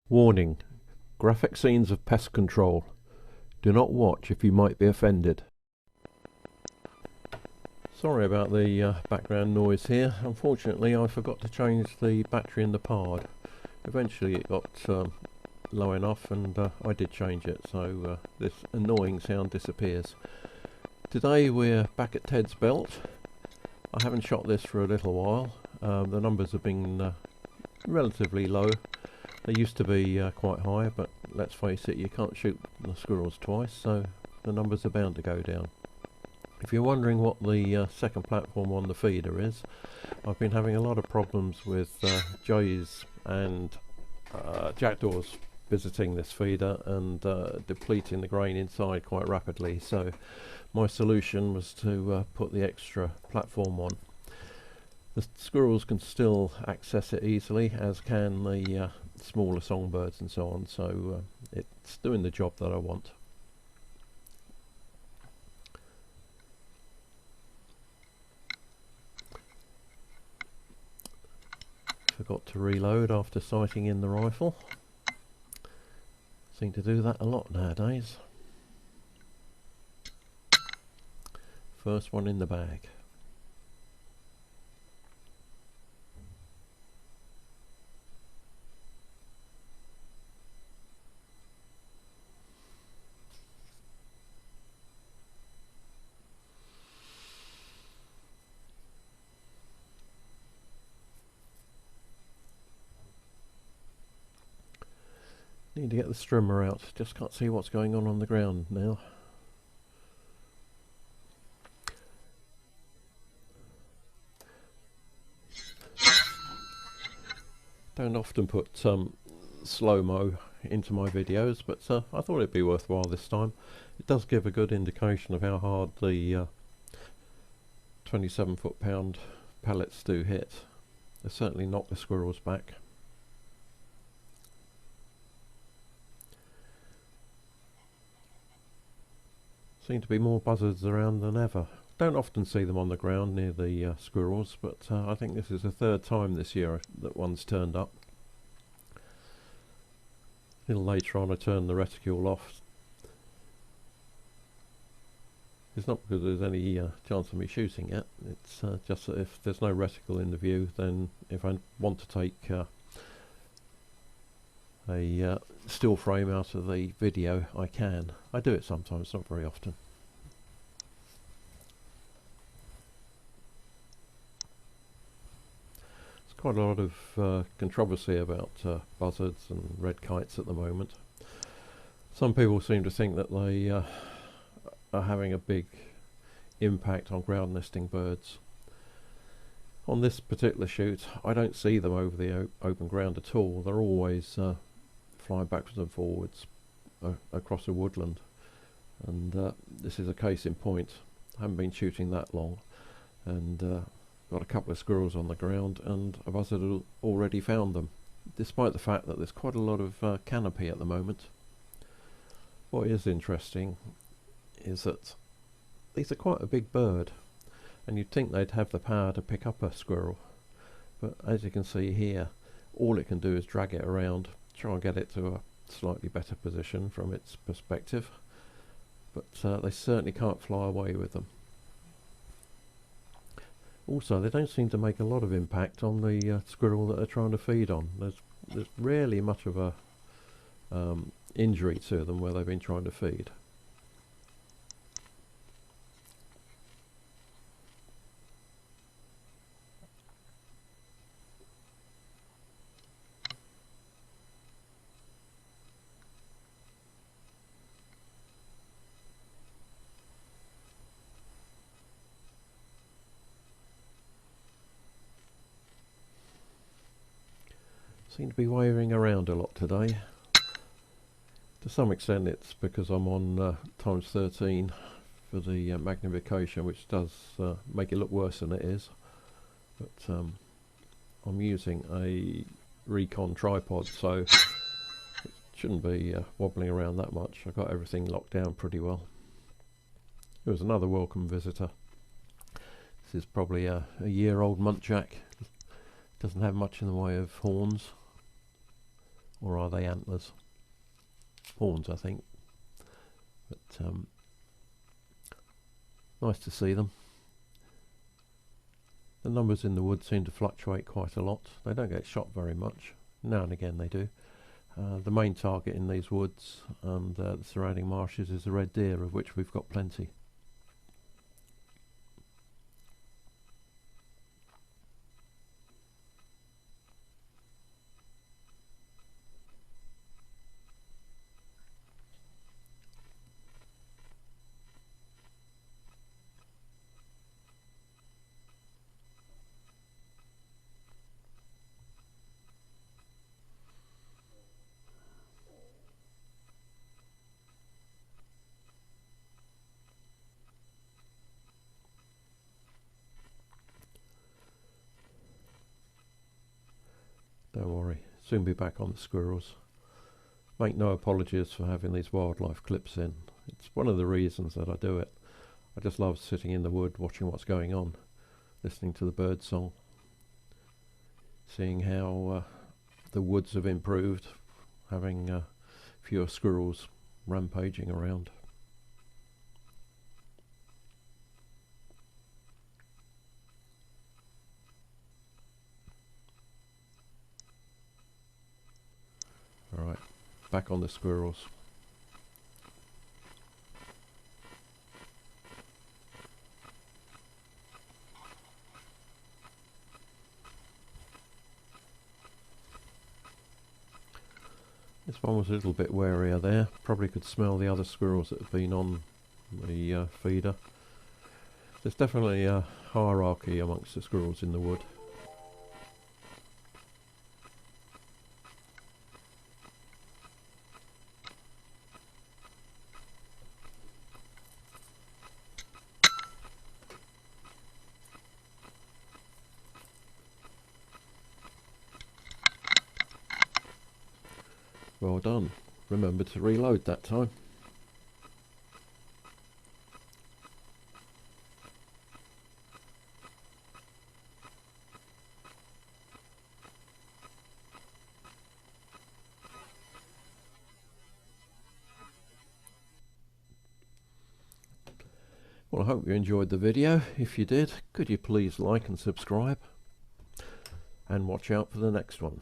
Warning: graphic scenes of pest control. Do not watch if you might be offended. Sorry about the background noise here. Unfortunately, I forgot to change the battery in the pod. Eventually it got low enough and I did change it, so this annoying sound disappears. Today we're back at Ted's Belt. I haven't shot this for a little while. The numbers have been relatively low. They used to be quite high, but let's face it, you can't shoot the squirrels twice, so the numbers are bound to go down. If you're wondering what the second platform on the feeder is, I've been having a lot of problems with jays and jackdaws visiting this feeder and depleting the grain inside quite rapidly, so my solution was to put the extra platform on. The squirrels can still access it easily, as can the smaller songbirds and so on, so it's doing the job that I want. Forgot to reload after sighting in the rifle. Seem to do that a lot nowadays. First one in the bag. Need to get the strimmer out, just can't see what's going on the ground now. Don't often put slow-mo into my videos, but I thought it'd be worthwhile this time. It does give a good indication of how hard the 27 foot-pound pellets do hit. They certainly knock the squirrels back. Seem to be more buzzards around than ever. Don't often see them on the ground near the squirrels, but I think this is the third time this year that one's turned up. A little later on I turned the reticule off. It's not because there's any chance of me shooting it, it's just that if there's no reticle in the view, then if I want to take a still frame out of the video, I can. I do it sometimes, not very often. There's quite a lot of controversy about buzzards and red kites at the moment. Some people seem to think that they are having a big impact on ground nesting birds. On this particular shoot, I don't see them over the open ground at all. They're always flying backwards and forwards across a woodland, and this is a case in point. I haven't been shooting that long, and got a couple of squirrels on the ground, and a buzzard had already found them, despite the fact that there's quite a lot of canopy at the moment. What is interesting is that these are quite a big bird, and you'd think they'd have the power to pick up a squirrel, but as you can see here, all it can do is drag it around, try and get it to a slightly better position from its perspective, but they certainly can't fly away with them. Also, they don't seem to make a lot of impact on the squirrel that they're trying to feed on. There's rarely much of a injury to them where they've been trying to feed. Seem to be wavering around a lot today. To some extent it's because I'm on times 13 for the magnification, which does make it look worse than it is, but I'm using a Recon tripod, so it shouldn't be wobbling around that much. I got everything locked down pretty well. There was another welcome visitor. This is probably a year-old muntjac. Doesn't have much in the way of horns. or are they antlers? Horns, I think. But nice to see them. The numbers in the wood seem to fluctuate quite a lot. They don't get shot very much. Now and again they do. The main target in these woods and the surrounding marshes is the red deer, of which we've got plenty. Don't worry, soon be back on the squirrels. Make no apologies for having these wildlife clips in. It's one of the reasons that I do it. I just love sitting in the wood watching what's going on, listening to the bird song, seeing how the woods have improved, having fewer squirrels rampaging around. Alright, back on the squirrels. This one was a little bit warier there. Probably could smell the other squirrels that have been on the feeder. There's definitely a hierarchy amongst the squirrels in the wood. Well done. Remember to reload that time. Well, I hope you enjoyed the video. If you did, could you please like and subscribe? And watch out for the next one.